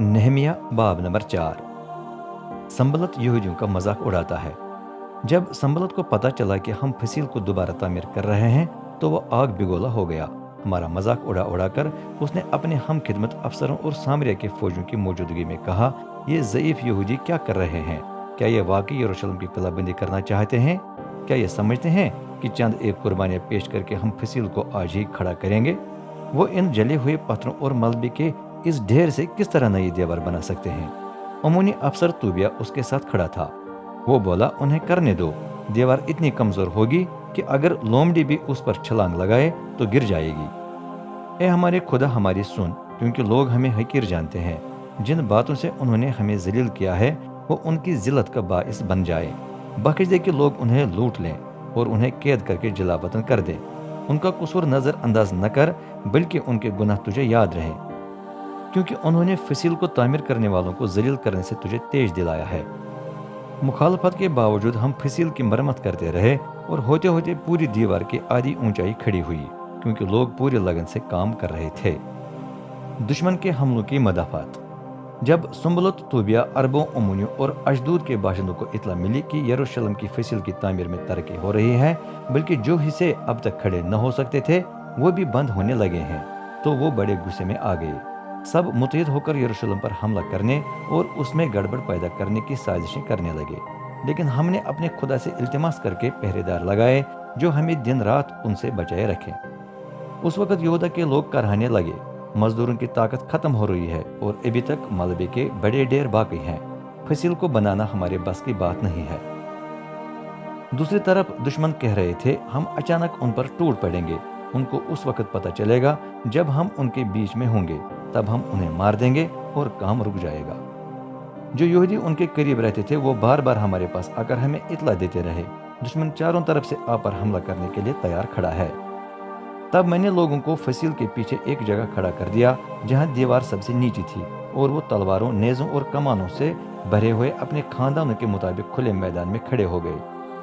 नहमिया बाब नंबर 4। संबलत यहूदियों का मजाक उड़ाता है। जब संबलत को पता चला कि हम फसील को दोबारा तामीर कर रहे हैं तो वो आग बिगोला हो गया। हमारा मजाक उड़ा उड़ाकर उसने अपने हम खिदमत अफसरों और सामरिया के फौजियों की मौजूदगी में कहा, ये ज़ईफ यहूदी क्या कर रहे हैं? क्या ये वाकई यरूशलेम की किलाबंदी करना चाहते हैं? क्या ये समझते हैं कि चंद एक कुर्बानियाँ पेश करके हम फसील को आज ही खड़ा करेंगे? वो इन जले हुए पत्थरों और मलबे के इस ढेर से किस तरह नई दीवार बना सकते हैं? अमूनी अफसर तूबिया उसके साथ खड़ा था। वो बोला, उन्हें करने दो। दीवार इतनी कमजोर होगी कि अगर लोमड़ी भी उस पर छलांग लगाए तो गिर जाएगी। ए हमारे खुदा, हमारी सुन, क्योंकि लोग हमें हकीर जानते हैं। जिन बातों से उन्होंने हमें जलील किया है वो उनकी जिल्लत का बाइस बन जाए। बख्श दे कि लोग उन्हें लूट लें और उन्हें कैद करके जलावतन कर दें। उनका कसूर नजर अंदाज न कर, बल्कि उनके गुनाह तुझे याद रहे, क्योंकि उन्होंने फसील को तामीर करने वालों को जलील करने से तुझे तेज दिलाया है। मुखालफत के बावजूद हम फसील की मरम्मत करते रहे और होते होते पूरी दीवार की आधी ऊंचाई खड़ी हुई, क्योंकि लोग पूरी लगन से काम कर रहे थे। दुश्मन के हमलों की मदाफात। जब सुम्बलत, तूबिया, अरबों, अमूनियों और अशदूद के बाशिंदों को इतला मिली कि यरूशलेम की फसील की तामीर में तरक्की हो रही है, बल्कि जो हिस्से अब तक खड़े न हो सकते थे वो भी बंद होने लगे हैं, तो वो बड़े गुस्से में आ गए। सब मुतहिद होकर यरूशलेम पर हमला करने और उसमें गड़बड़ पैदा करने की साजिशें करने लगे। लेकिन हमने अपने खुदा से इल्तिमास करके पहरेदार लगाए जो हमें दिन रात उनसे बचाए रखें। उस वक्त यहूदा के लोग कराहने लगे, मजदूरों की ताकत खत्म हो रही है और अभी तक मलबे के बड़े ढेर बाकी हैं। फसील को बनाना हमारे बस की बात नहीं है। दूसरी तरफ दुश्मन कह रहे थे, हम अचानक उन पर टूट पड़ेंगे। उनको उस वक्त पता चलेगा जब हम उनके बीच में होंगे, तब हम उन्हें मार देंगे और काम रुक जाएगा। जो यहूदी उनके करीब रहते थे वो बार बार हमारे पास आकर हमें इतला देते रहे, दुश्मन चारों तरफ से आप पर हमला करने के लिए तैयार खड़ा है। तब मैंने लोगों को फसील के पीछे एक जगह खड़ा कर दिया जहां दीवार सबसे नीची थी, और वो तलवारों, नेजों और कमानों से भरे हुए अपने खानदानों के मुताबिक खुले मैदान में खड़े हो गए।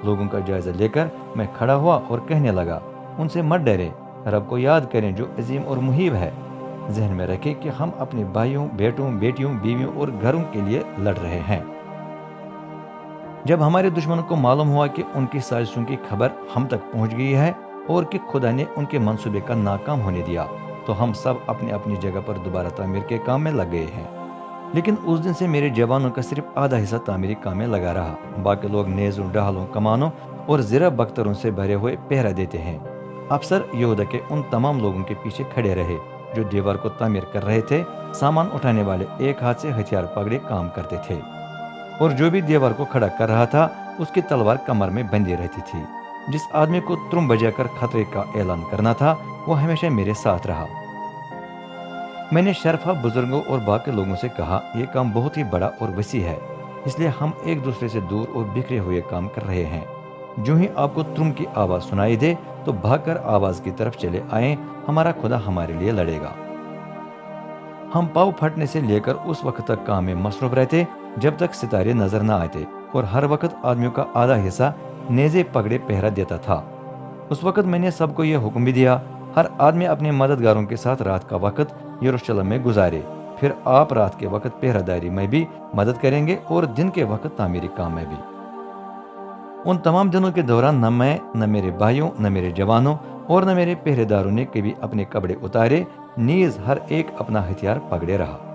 लोगों का जायजा लेकर मैं खड़ा हुआ और कहने लगा, उनसे मत डरे, रब को याद करें जो अजीम और मुहीब है। जहन में रखें कि हम अपने भाइयों, बेटों, बेटियों, बीवियों और घरों के लिए लड़ रहे हैं। जब हमारे दुश्मनों को मालूम हुआ कि उनकी साजिशों की खबर हम तक पहुंच गई है और कि खुदा ने उनके मंसूबे का नाकाम होने दिया, तो हम सब अपनी अपनी जगह पर दोबारा तामीर के काम में लग गए हैं। लेकिन उस दिन से मेरे जवानों का सिर्फ आधा हिस्सा तामीरी काम में लगा रहा। बाकी लोग नेज़ों, डालों, कमानों और ज़रा बख्तरों से भरे हुए पहरा देते हैं। अफसर यहूदा के उन तमाम लोगों के पीछे खड़े रहे जो दीवार को तामीर कर रहे थे। सामान उठाने वाले एक हाथ से हथियार पकड़े काम करते थे, और जो भी दीवार को खड़ा कर रहा था उसकी तलवार कमर में बंधी रहती थी। जिस आदमी को तुरुम बजाकर खतरे का ऐलान करना था वो हमेशा मेरे साथ रहा। मैंने शरफा, बुजुर्गों और बाकी लोगों से कहा, यह काम बहुत ही बड़ा और वसी है, इसलिए हम एक दूसरे से दूर और बिखरे हुए काम कर रहे हैं। जो ही आपको तुरुम की आवाज सुनाई दे तो भागकर आवाज की तरफ चले आए, हमारा खुदा हमारे लिए लड़ेगा। हम पाँव फटने से लेकर उस वक्त तक काम में मसरूफ रहते जब तक सितारे नजर न आते, और हर वक्त आदमियों का आधा हिस्सा नेज़े पकड़े पहरा देता था। उस वक्त मैंने सबको यह हुक्म भी दिया, हर आदमी अपने मददगारों के साथ रात का वक्त यरूशलेम में गुजारे। फिर आप रात के वक्त पहरादारी में भी मदद करेंगे और दिन के वक्त तामीरी काम में भी। उन तमाम दिनों के दौरान न मैं, न मेरे भाइयों, न मेरे जवानों और न मेरे पहरेदारों ने कभी अपने कपड़े उतारे, नीज हर एक अपना हथियार पकड़े रहा।